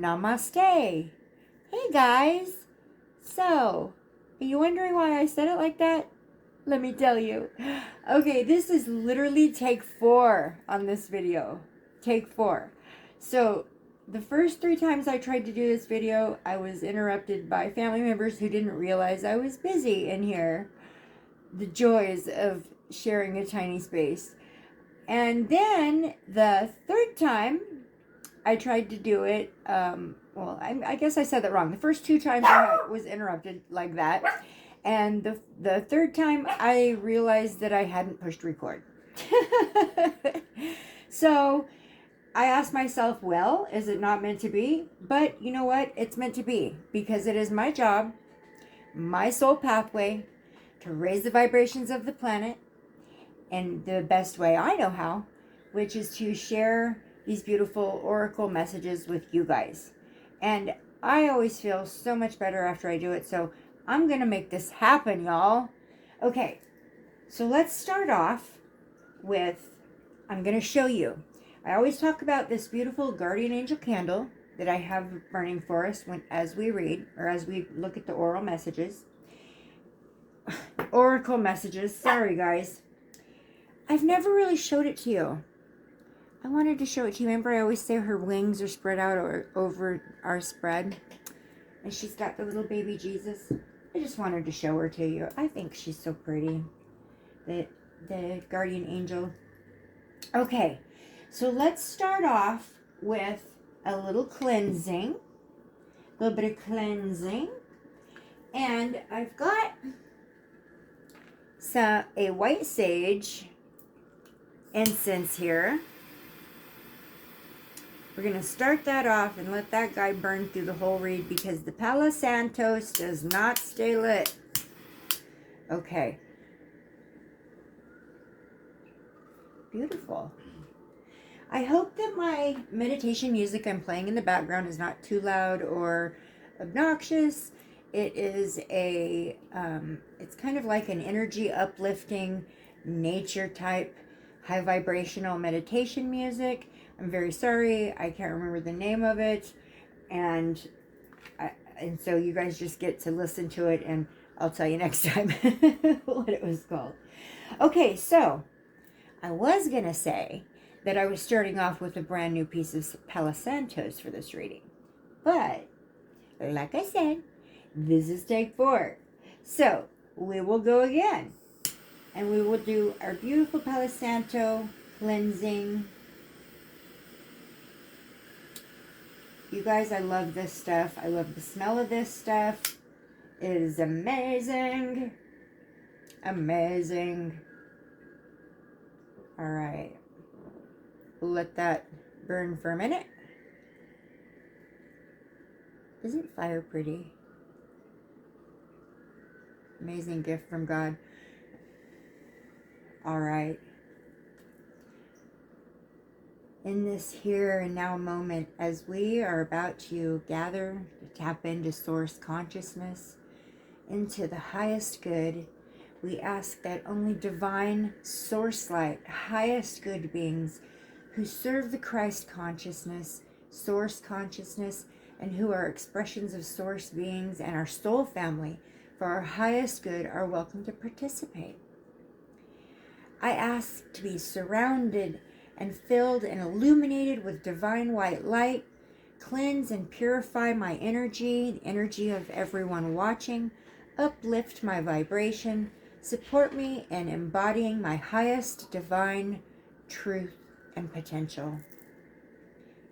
Namaste. Hey guys. So, are you wondering why I said it like that? Let me tell you. Okay, this is literally take 4 on this video. Take 4. So, the first 3 times I tried to do this video, I was interrupted by family members who didn't realize I was busy in here. The joys of sharing a tiny space. And then the 3rd time I tried to do it, well, I guess I said that wrong. The first 2 times I was interrupted like that. And the 3rd time I realized that I hadn't pushed record. So I asked myself, well, is it not meant to be? But you know what? It's meant to be, because it is my job, my soul pathway, to raise the vibrations of the planet in the best way I know how, which is to share these beautiful oracle messages with you guys. And I always feel so much better after I do it, so I'm going to make this happen, y'all. Okay, so let's start off with, I'm going to show you. I always talk about this beautiful guardian angel candle that I have burning for us as we read, or as we look at the oral messages. Oracle messages, sorry guys. I've never really showed it to you. I wanted to show it to you. Remember, I always say her wings are spread out over our spread. And she's got the little baby Jesus. I just wanted to show her to you. I think she's so pretty. The guardian angel. Okay, so let's start off with a little cleansing. A little bit of cleansing. And I've got a white sage incense here. We're going to start that off and let that guy burn through the whole read, because the Palo Santo does not stay lit. Okay. Beautiful. I hope that my meditation music I'm playing in the background is not too loud or obnoxious. It is it's kind of like an energy uplifting, nature type, high vibrational meditation music. I'm very sorry, I can't remember the name of it, and so you guys just get to listen to it, and I'll tell you next time what it was called. Okay, so I was gonna say that I was starting off with a brand new piece of Palo Santos for this reading, but like I said, this is take 4, so we will go again, and we will do our beautiful Palo Santo cleansing. You guys, I love this stuff. I love the smell of this stuff. It is amazing. Amazing. All right. We'll let that burn for a minute. Isn't fire pretty? Amazing gift from God. All right. In this here and now moment, as we are about to gather to tap into source consciousness, into the highest good, we ask that only divine source light, highest good beings who serve the Christ consciousness, source consciousness, and who are expressions of source beings and our soul family for our highest good are welcome to participate. I ask to be surrounded and filled and illuminated with divine white light. Cleanse and purify my energy, the energy of everyone watching. Uplift my vibration. Support me in embodying my highest divine truth and potential.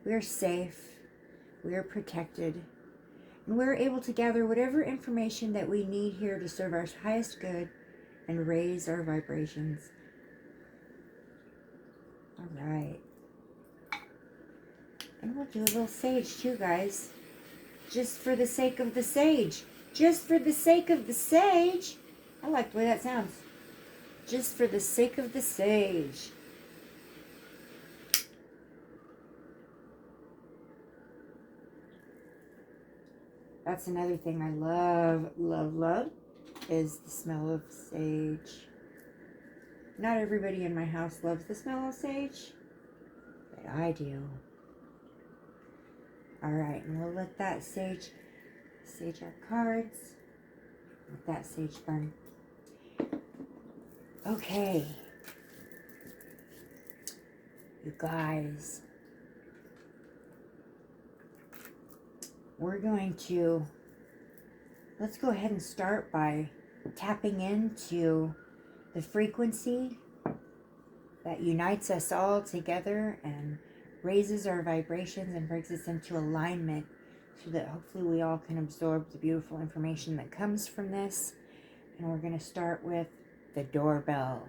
We are safe. We are protected. And we're able to gather whatever information that we need here to serve our highest good and raise our vibrations. All right. And we'll do a little sage too, guys. Just for the sake of the sage. Just for the sake of the sage. I like the way that sounds. Just for the sake of the sage. That's another thing I love, love, love, is the smell of sage. Not everybody in my house loves the smell of sage, but I do. All right, and we'll let that sage our cards. Let that sage burn. Okay. You guys, we're going to, let's go ahead and start by tapping into the frequency that unites us all together and raises our vibrations and brings us into alignment so that hopefully we all can absorb the beautiful information that comes from this. And we're going to start with the doorbell.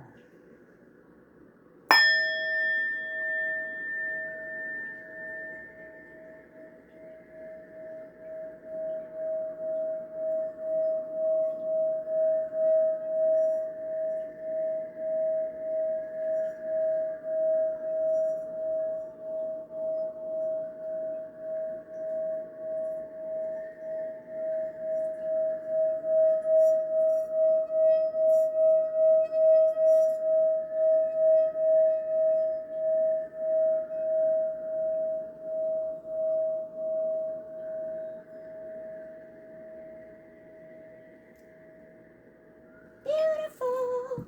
Beautiful.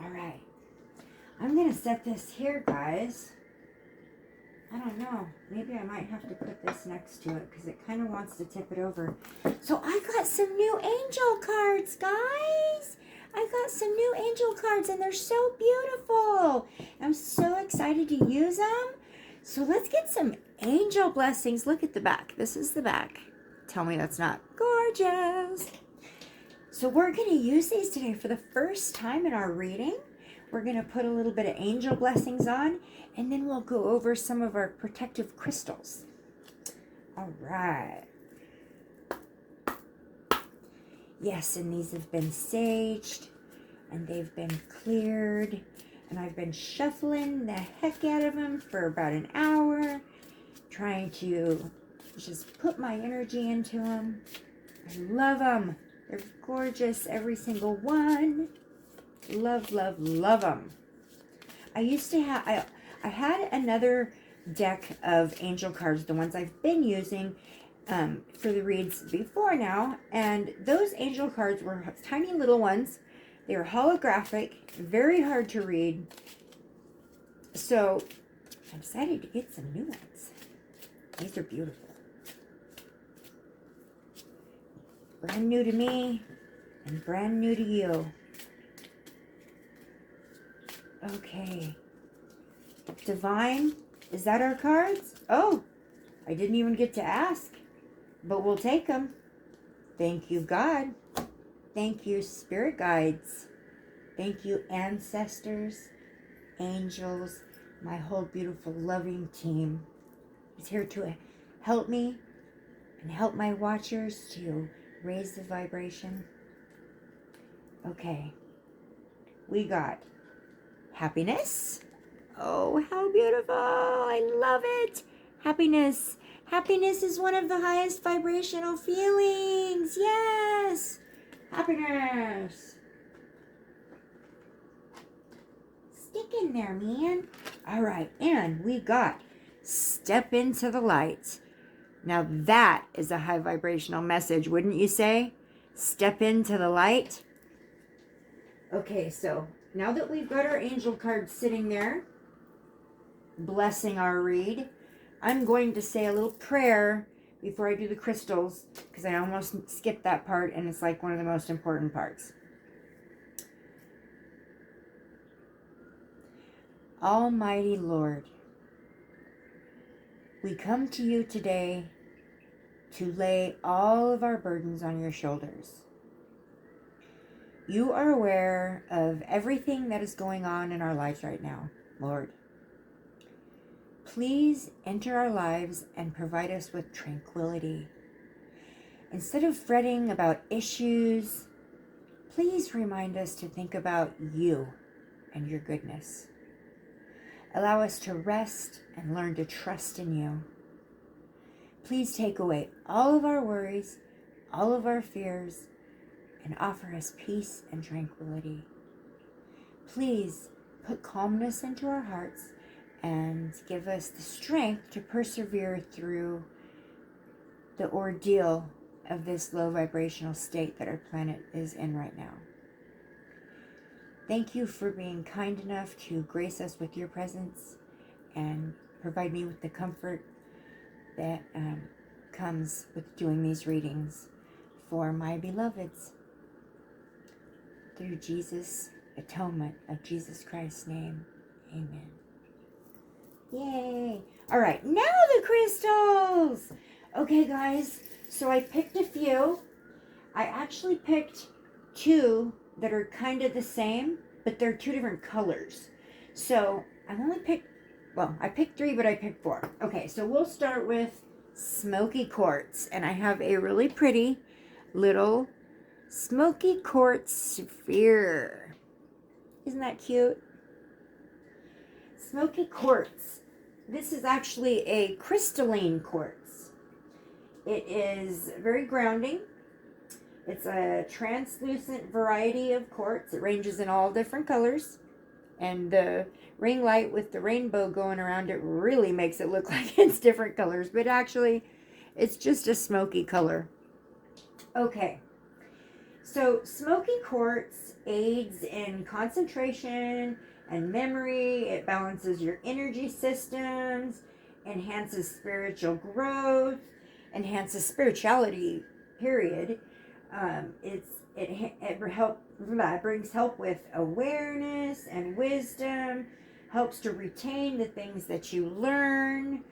All right. I'm going to set this here, guys. I don't know. Maybe I might have to put this next to it because it kind of wants to tip it over. So I got some new angel cards, guys. I got some new angel cards and they're so beautiful. I'm so excited to use them. So let's get some angel blessings. Look at the back. This is the back. Tell me that's not gorgeous. So we're going to use these today for the first time in our reading. We're going to put a little bit of angel blessings on, and then we'll go over some of our protective crystals. All right. Yes, and these have been saged, and they've been cleared, and I've been shuffling the heck out of them for about an hour, trying to just put my energy into them. I love them. They're gorgeous, every single one. Love, love, love them. I used to have, I had another deck of angel cards, the ones I've been using for the reads before now. And those angel cards were tiny little ones. They were holographic, very hard to read. So I decided to get some new ones. These are beautiful. Brand new to me and brand new to you. Okay. Divine, is that our cards? Oh, I didn't even get to ask, but we'll take them. Thank you, God. Thank you, spirit guides. Thank you, ancestors, angels, my whole beautiful, loving team is here to help me and help my watchers to raise the vibration. Okay. We got happiness. Oh, how beautiful. I love it. Happiness. Happiness is one of the highest vibrational feelings. Yes. Happiness. Stick in there, man. All right. And we got step into the light. Now that is a high vibrational message, wouldn't you say? Step into the light. Okay, so now that we've got our angel cards sitting there, blessing our read, I'm going to say a little prayer before I do the crystals, because I almost skipped that part, and it's like one of the most important parts. Almighty Lord, we come to you today to lay all of our burdens on your shoulders. You are aware of everything that is going on in our lives right now, Lord. Please enter our lives and provide us with tranquility. Instead of fretting about issues, please remind us to think about you and your goodness. Allow us to rest and learn to trust in you. Please take away all of our worries, all of our fears, and offer us peace and tranquility. Please put calmness into our hearts and give us the strength to persevere through the ordeal of this low vibrational state that our planet is in right now. Thank you for being kind enough to grace us with your presence and provide me with the comfort that comes with doing these readings for my beloveds. Through Jesus' atonement of Jesus Christ's name, amen. Yay! All right, now the crystals! Okay, guys, so I picked a few. I actually picked 2 that are kind of the same, but they're 2 different colors. So I picked 3, but I picked 4. Okay, so we'll start with Smoky Quartz, and I have a really pretty little Smoky Quartz sphere. Isn't that cute? Smoky Quartz. This is actually a crystalline quartz. It is very grounding. It's a translucent variety of quartz. It ranges in all different colors. And the ring light with the rainbow going around it really makes it look like it's different colors. But actually, it's just a smoky color. Okay. So, smoky quartz aids in concentration and memory. It balances your energy systems, enhances spiritual growth, enhances spirituality, period. It brings help with awareness and wisdom, helps to retain the things that you learn.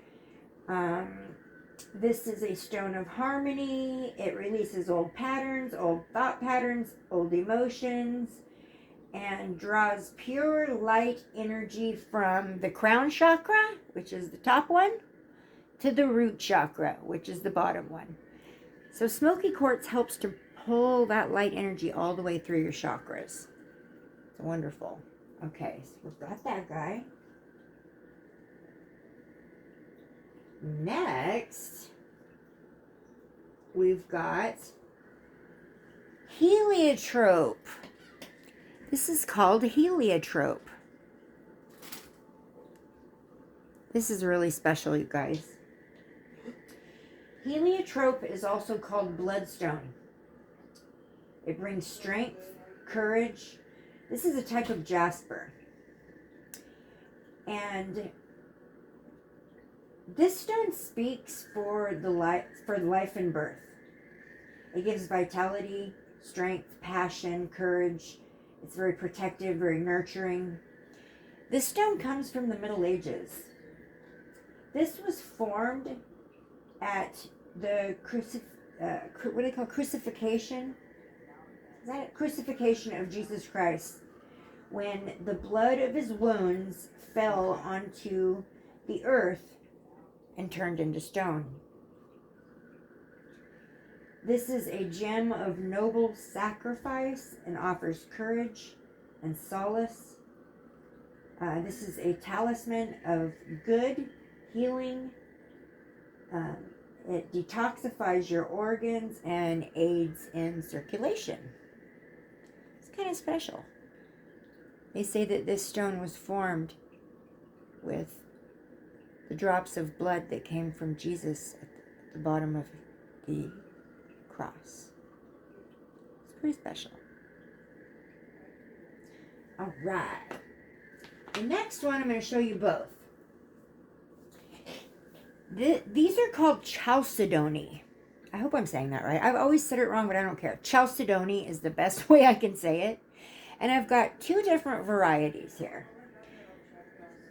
This is a stone of harmony. It releases old patterns, old thought patterns, old emotions, and draws pure light energy from the crown chakra, which is the top one, to the root chakra, which is the bottom one. So smoky quartz helps to pull that light energy all the way through your chakras. It's wonderful. Okay, so we've got that guy. Next, we've got Heliotrope. This is called Heliotrope. This is really special, you guys. Heliotrope is also called Bloodstone. It brings strength, courage. This is a type of jasper. And this stone speaks for life and birth. It gives vitality, strength, passion, courage. It's very protective, very nurturing. This stone comes from the Middle Ages. This was formed at the crucifixion? Is that it? Crucifixion of Jesus Christ, when the blood of his wounds fell onto the earth and turned into stone. This is a gem of noble sacrifice and offers courage and solace. This is a talisman of good healing. It detoxifies your organs and aids in circulation. It's kind of special. They say that this stone was formed with the drops of blood that came from Jesus at the bottom of the cross. It's pretty special. All right. The next one, I'm going to show you both. These are called Chalcedony. I hope I'm saying that right. I've always said it wrong, but I don't care. Chalcedony is the best way I can say it. And I've got 2 different varieties here.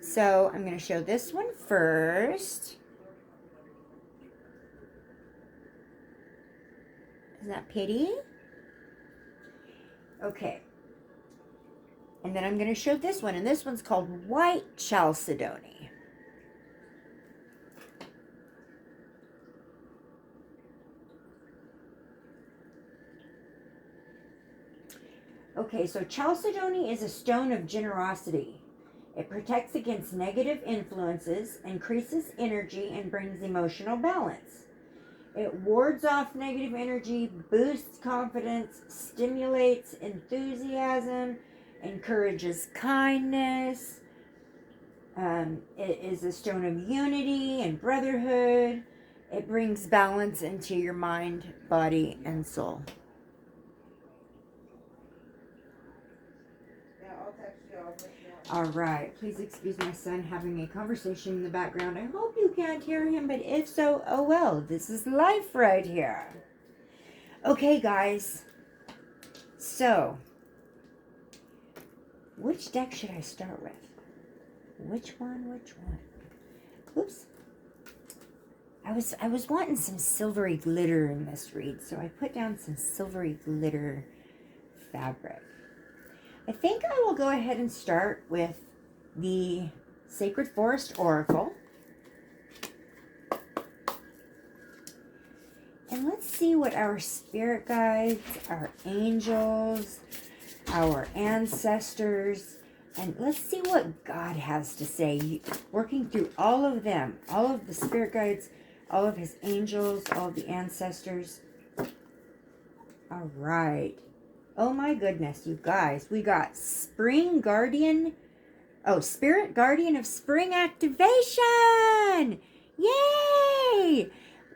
So I'm going to show this one first. Isn't that pretty? Okay. And then I'm going to show this one. And this one's called White Chalcedony. Okay, so Chalcedony is a stone of generosity. It protects against negative influences, increases energy, and brings emotional balance. It wards off negative energy, boosts confidence, stimulates enthusiasm, encourages kindness. It is a stone of unity and brotherhood. It brings balance into your mind, body, and soul. All right. Please excuse my son having a conversation in the background. I hope you can't hear him, but if so, oh well. This is life right here. Okay, guys. So, which deck should I start with? Which one? Oops. I was wanting some silvery glitter in this read, so I put down some silvery glitter fabric. I think I will go ahead and start with the Sacred Forest Oracle. And let's see what our spirit guides, our angels, our ancestors, and let's see what God has to say. Working through all of them, all of the spirit guides, all of his angels, all of the ancestors. All right. Oh my goodness, you guys. We got Spring Guardian. Oh, Spirit Guardian of Spring activation. Yay!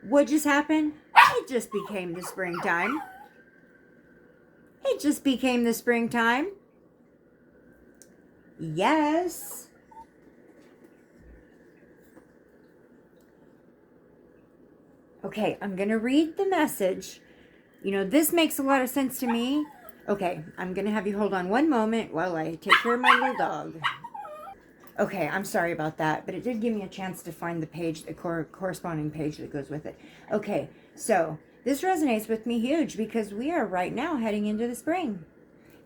What just happened? It just became the springtime. It just became the springtime. Yes. Okay, I'm going to read the message. You know, this makes a lot of sense to me. Okay, I'm going to have you hold on one moment while I take care of my little dog. Okay, I'm sorry about that, but it did give me a chance to find the page, the corresponding page that goes with it. Okay, so this resonates with me huge because we are right now heading into the spring.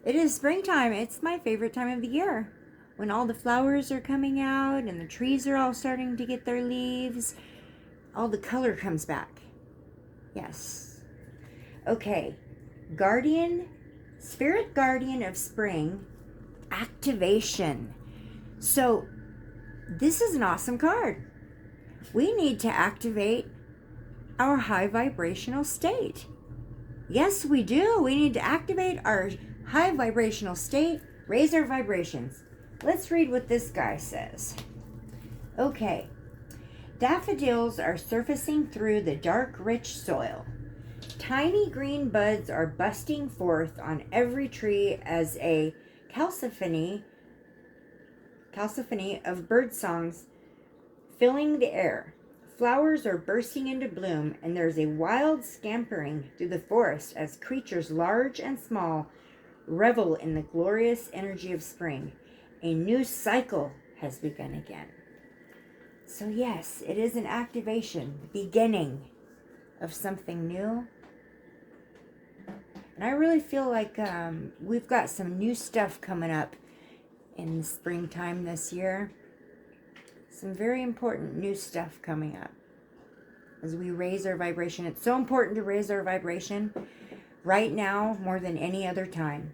It is springtime. It's my favorite time of the year. When all the flowers are coming out and the trees are all starting to get their leaves, all the color comes back. Yes. Okay, Spirit Guardian of Spring, activation. So, this is an awesome card. We need to activate our high vibrational state. Yes, we do. We need to activate our high vibrational state, raise our vibrations. Let's read what this guy says. Okay. Daffodils are surfacing through the dark, rich soil. Tiny green buds are busting forth on every tree as a Chalcedony of bird songs filling the air. Flowers are bursting into bloom, and there's a wild scampering through the forest as creatures large and small revel in the glorious energy of spring. A new cycle has begun again. So yes, it is an activation, the beginning of something new. And I really feel like we've got some new stuff coming up in the springtime this year. Some very important new stuff coming up as we raise our vibration. It's so important to raise our vibration right now more than any other time.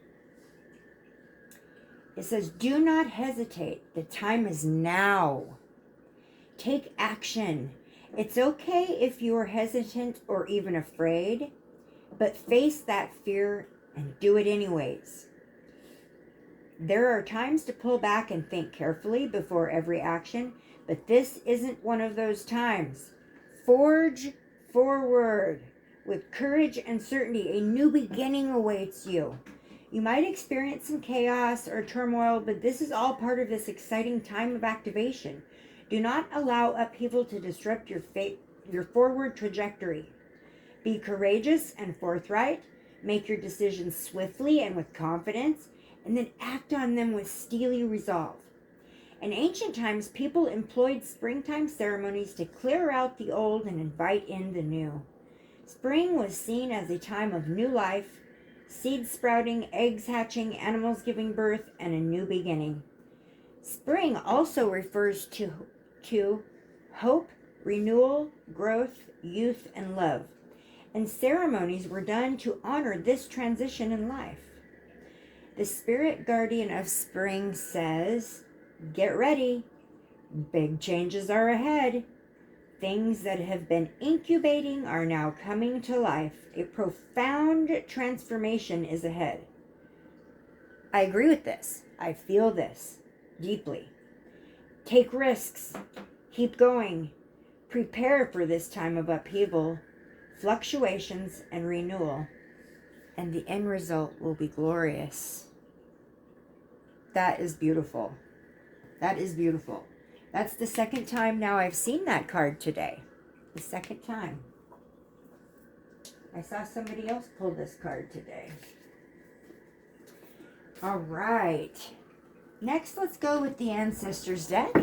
It says, do not hesitate. The time is now. Take action. It's okay if you are hesitant or even afraid, but face that fear and do it anyways. There are times to pull back and think carefully before every action, but this isn't one of those times. Forge forward. With courage and certainty, a new beginning awaits you. You might experience some chaos or turmoil, but this is all part of this exciting time of activation. Do not allow upheaval to disrupt your forward trajectory. Be courageous and forthright. Make your decisions swiftly and with confidence, and then act on them with steely resolve. In ancient times, people employed springtime ceremonies to clear out the old and invite in the new. Spring was seen as a time of new life, seeds sprouting, eggs hatching, animals giving birth, and a new beginning. Spring also refers to hope, renewal, growth, youth, and love. And ceremonies were done to honor this transition in life. The Spirit Guardian of Spring says, get ready. Big changes are ahead. Things that have been incubating are now coming to life. A profound transformation is ahead. I agree with this. I feel this deeply. Take risks. Keep going. Prepare for this time of upheaval, fluctuations, and renewal, and the end result will be glorious. That is beautiful. That is beautiful. That's the second time now I've seen that card today. The second time. I saw somebody else pull this card today. All right. Next, let's go with the Ancestors deck.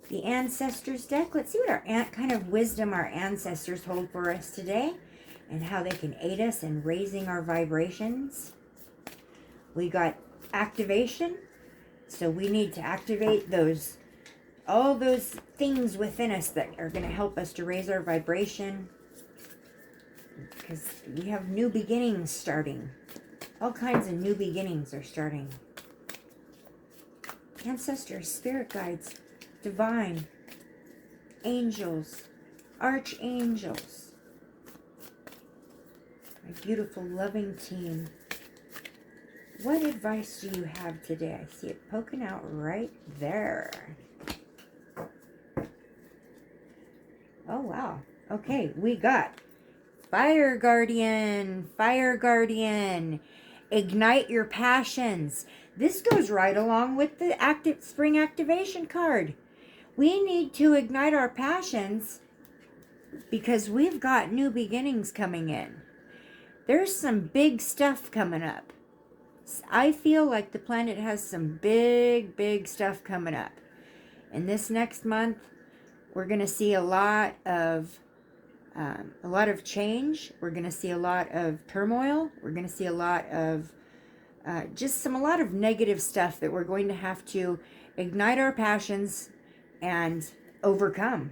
The Ancestors deck. Let's see what our kind of wisdom our ancestors hold for us today and how they can aid us in raising our vibrations. We got activation. So we need to activate all those things within us that are going to help us to raise our vibration. Because we have new beginnings starting. All kinds of new beginnings are starting. Ancestors, spirit guides, divine, angels, archangels. My beautiful, loving team. What advice do you have today? I see it poking out right there. Oh, wow. Okay, we got Fire Guardian, Fire Guardian. Ignite your passions. This goes right along with the spring activation card. We need to ignite our passions because we've got new beginnings coming in. There's some big stuff coming up. I feel like the planet has some big stuff coming up. And this next month, we're going to see a lot of change. We're going to see a lot of turmoil. We're going to see a lot of a lot of negative stuff that we're going to have to ignite our passions and overcome,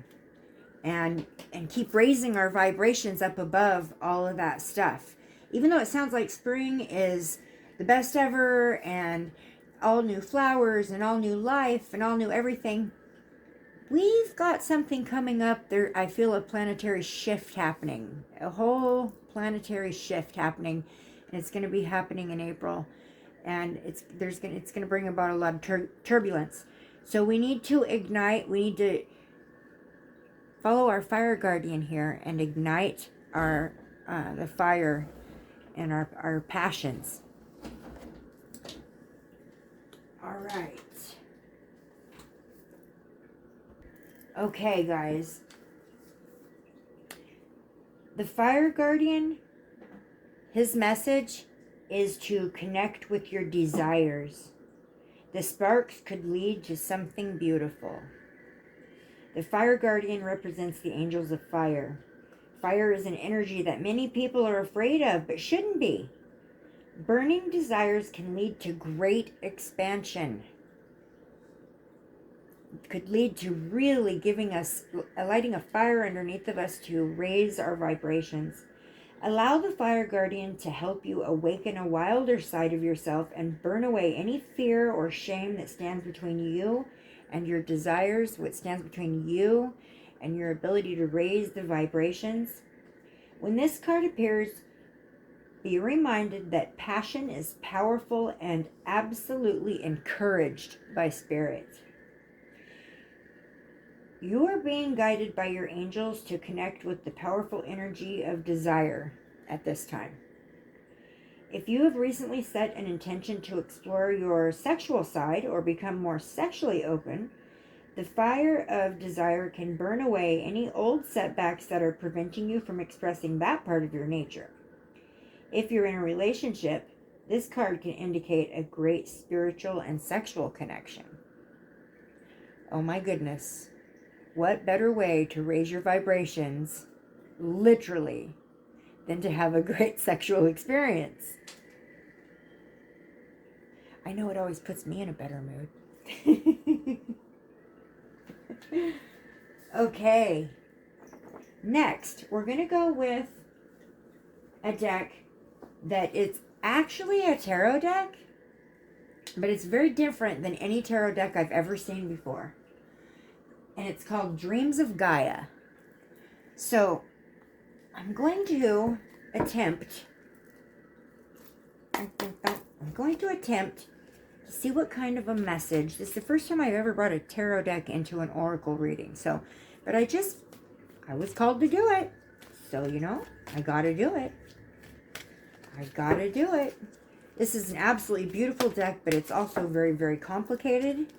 and keep raising our vibrations up above all of that stuff. Even though it sounds like spring is the best ever and all new flowers and all new life and all new everything, we've got something coming up there. I feel a planetary shift happening, a whole planetary shift happening, and it's going to be happening in April, and it's going to bring about a lot of turbulence. So we need to ignite. We need to follow our fire guardian here and ignite our the fire and our passions. All right. Okay, guys. The fire guardian, his message is to connect with your desires. The sparks could lead to something beautiful. The fire guardian represents the angels of fire. Fire is an energy that many people are afraid of, but shouldn't be. Burning desires can lead to great expansion. It could lead to really lighting a fire underneath of us to raise our vibrations. Allow the fire guardian to help you awaken a wilder side of yourself and burn away any fear or shame that stands between you and your desires, what stands between you and your ability to raise the vibrations. When this card appears, be reminded that passion is powerful and absolutely encouraged by spirit. You are being guided by your angels to connect with the powerful energy of desire at this time. If you have recently set an intention to explore your sexual side or become more sexually open, the fire of desire can burn away any old setbacks that are preventing you from expressing that part of your nature. If you're in a relationship, this card can indicate a great spiritual and sexual connection. Oh my goodness. What better way to raise your vibrations, literally, than to have a great sexual experience? I know it always puts me in a better mood. Okay. Next, we're going to go with a deck that it's actually a tarot deck, but it's very different than any tarot deck I've ever seen before. And it's called Dreams of Gaia. So, I'm going to attempt to see what kind of a message. This is the first time I've ever brought a tarot deck into an oracle reading. So, but I was called to do it. So, you know, I got to do it. I got to do it. This is an absolutely beautiful deck, but it's also very, very complicated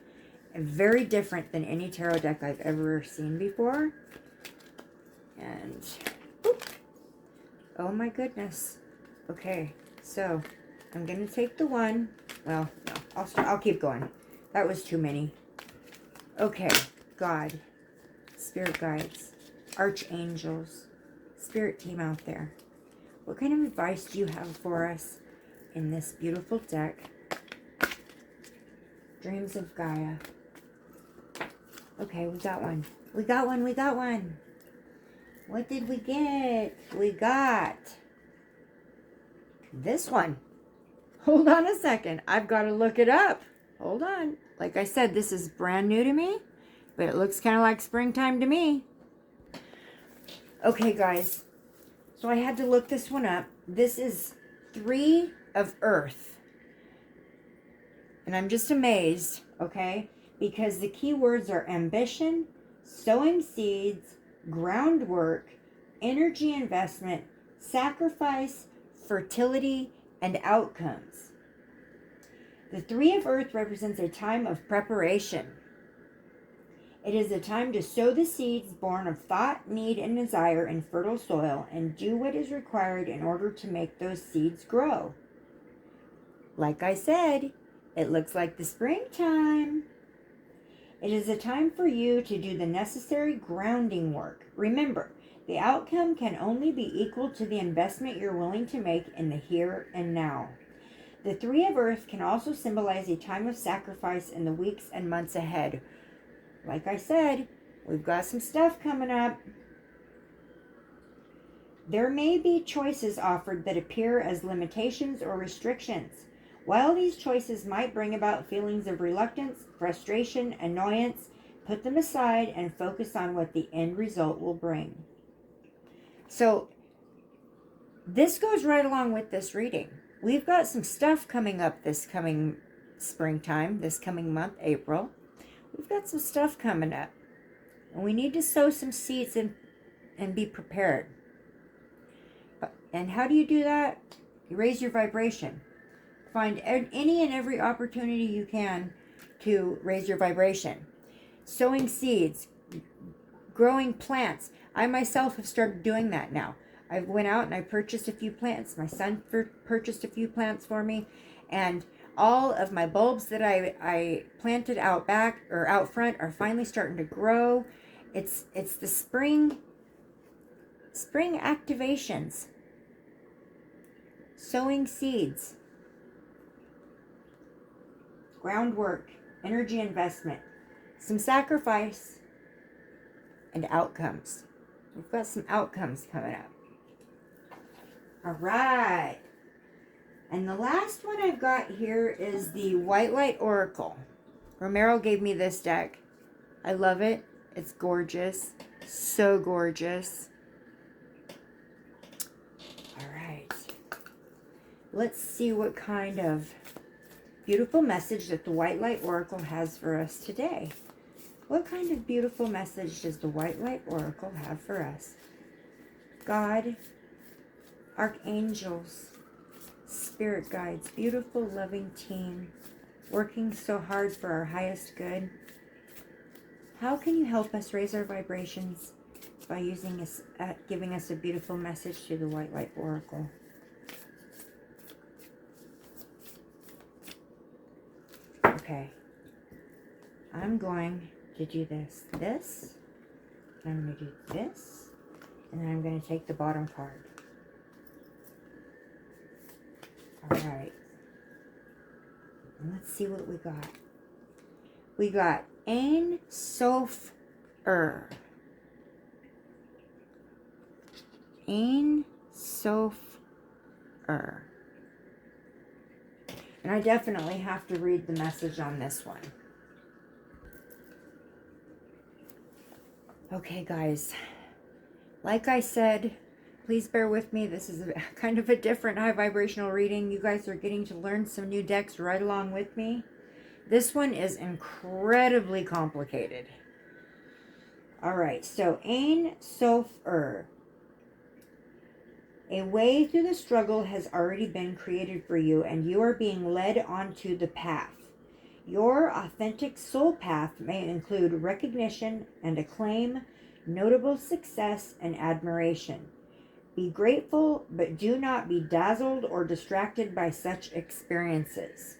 and very different than any tarot deck I've ever seen before. And, whoop, oh my goodness. Okay, so I'm going to take the one. Well, no, I'll keep going. That was too many. Okay, God, spirit guides, archangels, spirit team out there. What kind of advice do you have for us in this beautiful deck? Dreams of Gaia. Okay, we got one. We got one. We got one. What did we get? We got this one. Hold on a second. I've got to look it up. Hold on. Like I said, this is brand new to me, but it looks kind of like springtime to me. Okay, guys. So I had to look this one up. This is 3 of Earth. And I'm just amazed, okay? Because the key words are ambition, sowing seeds, groundwork, energy investment, sacrifice, fertility, and outcomes. The 3 of Earth represents a time of preparation. It is a time to sow the seeds born of thought, need, and desire in fertile soil and do what is required in order to make those seeds grow. Like I said, it looks like the springtime. It is a time for you to do the necessary grounding work. Remember, the outcome can only be equal to the investment you're willing to make in the here and now. The 3 of Earth can also symbolize a time of sacrifice in the weeks and months ahead. Like I said, we've got some stuff coming up. There may be choices offered that appear as limitations or restrictions. While these choices might bring about feelings of reluctance, frustration, annoyance, put them aside and focus on what the end result will bring. So, this goes right along with this reading. We've got some stuff coming up this coming springtime, this coming month, April. We've got some stuff coming up. And we need to sow some seeds and be prepared. And how do you do that? You raise your vibration. Find any and every opportunity you can to raise your vibration. Sowing seeds, growing plants. I myself have started doing that now. I went out and I purchased a few plants. My son purchased a few plants for me. And all of my bulbs that I planted out back or out front are finally starting to grow. It's the spring activations. Sowing seeds. Groundwork, energy investment, some sacrifice, and outcomes. We've got some outcomes coming up. All right. And the last one I've got here is the White Light Oracle. Romero gave me this deck. I love it. It's gorgeous. So gorgeous. All right. Let's see what kind of beautiful message that the White Light Oracle has for us today. What kind of beautiful message does the White Light Oracle have for us? God, archangels, spirit guides, beautiful, loving team, working so hard for our highest good. How can you help us raise our vibrations by giving us a beautiful message through the White Light Oracle? Okay, I'm going to do this, I'm going to do this, and then I'm going to take the bottom card. All right, and let's see what we got. We got Ein Sof Ein Sof And I definitely have to read the message on this one. Okay, guys. Like I said, please bear with me. This is kind of a different high vibrational reading. You guys are getting to learn some new decks right along with me. This one is incredibly complicated. All right, so Ein Sof A way through the struggle has already been created for you, and you are being led onto the path. Your authentic soul path may include recognition and acclaim, notable success, and admiration. Be grateful, but do not be dazzled or distracted by such experiences.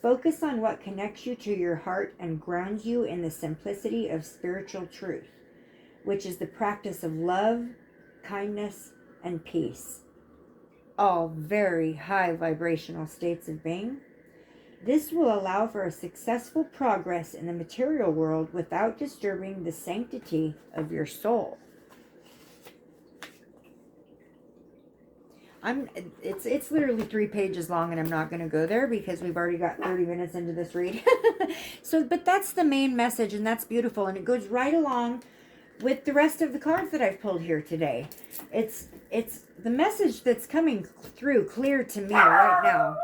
Focus on what connects you to your heart and grounds you in the simplicity of spiritual truth, which is the practice of love, kindness, and peace. All very high vibrational states of being. This will allow for a successful progress in the material world without disturbing the sanctity of your soul. It's literally 3 pages long, and I'm not going to go there because we've already got 30 minutes into this read. But that's the main message, and that's beautiful, and it goes right along with the rest of the cards that I've pulled here today. It's the message that's coming through clear to me right now.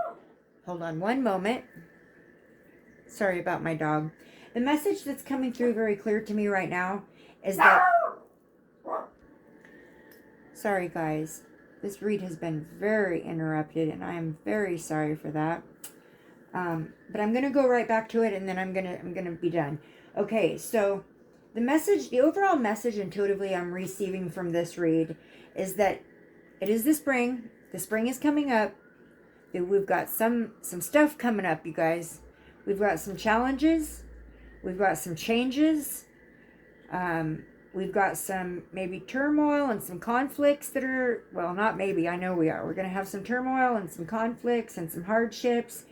Hold on one moment. Sorry about my dog. The message that's coming through very clear to me right now is that... Sorry, guys. This read has been very interrupted, and I am very sorry for that. But I'm going to go right back to it, and then I'm gonna be done. Okay, so the overall message intuitively I'm receiving from this read is that it is the spring. The spring is coming up. We've got some stuff coming up, you guys. We've got some challenges. We've got some changes. We've got some maybe turmoil and some conflicts that are, well, not maybe, I know we are. We're going to have some turmoil and some conflicts and some hardships.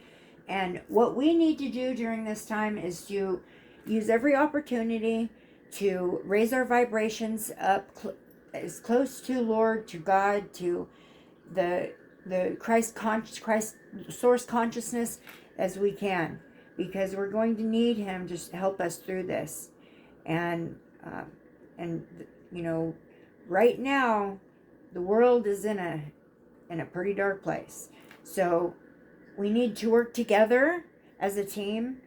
And what we need to do during this time is to use every opportunity to raise our vibrations up as close to Lord, to God, to the Christ source consciousness as we can, because we're going to need him to help us through this. And you know, right now the world is in a pretty dark place, so we need to work together as a team,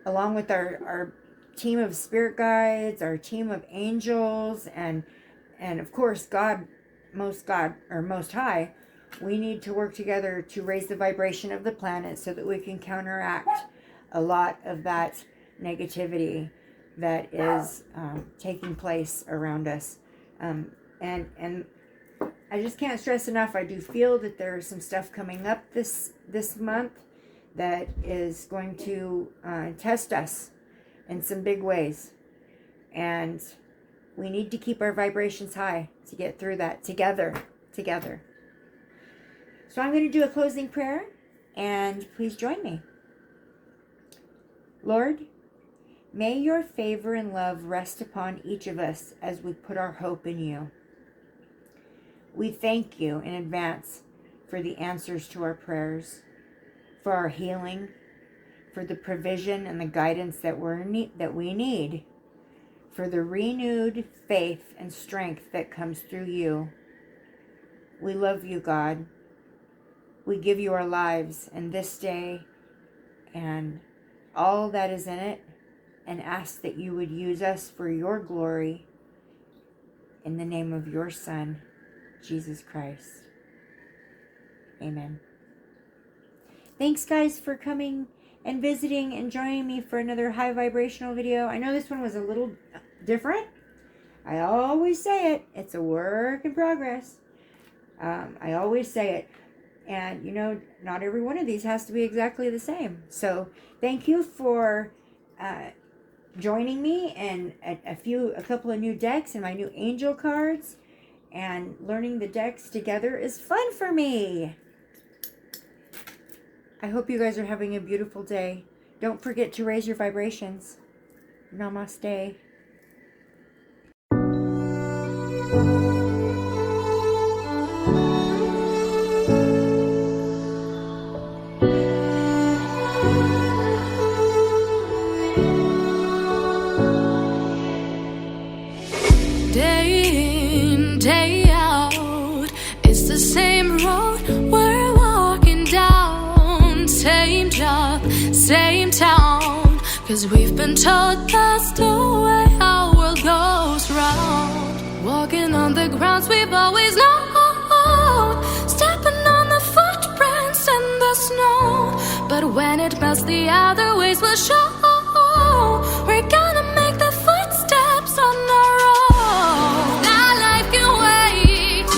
along with our team of spirit guides, our team of angels, and of course Most High. We need to work together to raise the vibration of the planet so that we can counteract a lot of that negativity that is taking place around us. And I just can't stress enough, I do feel that there's some stuff coming up this month that is going to test us in some big ways. And we need to keep our vibrations high to get through that together. So I'm going to do a closing prayer, and please join me. Lord, may your favor and love rest upon each of us as we put our hope in you. We thank you in advance for the answers to our prayers, for our healing, for the provision and the guidance that we need, for the renewed faith and strength that comes through you. We love you, God. We give you our lives and this day and all that is in it, and ask that you would use us for your glory, in the name of your Son, Jesus Christ. Amen. Thanks, guys, for coming and visiting and joining me for another high vibrational video. I know this one was a little different. I always say it. It's a work in progress. I always say it. And, you know, not every one of these has to be exactly the same. So thank you for joining me in a couple of new decks and my new angel cards. And learning the decks together is fun for me. I hope you guys are having a beautiful day. Don't forget to raise your vibrations. Namaste. Day in, day out, it's the same road we're walking down. Same job, 'Cause we've been told that's the way our world goes round. Walking on the grounds we've always known, stepping on the footprints in the snow. But when it melts, the other ways will show.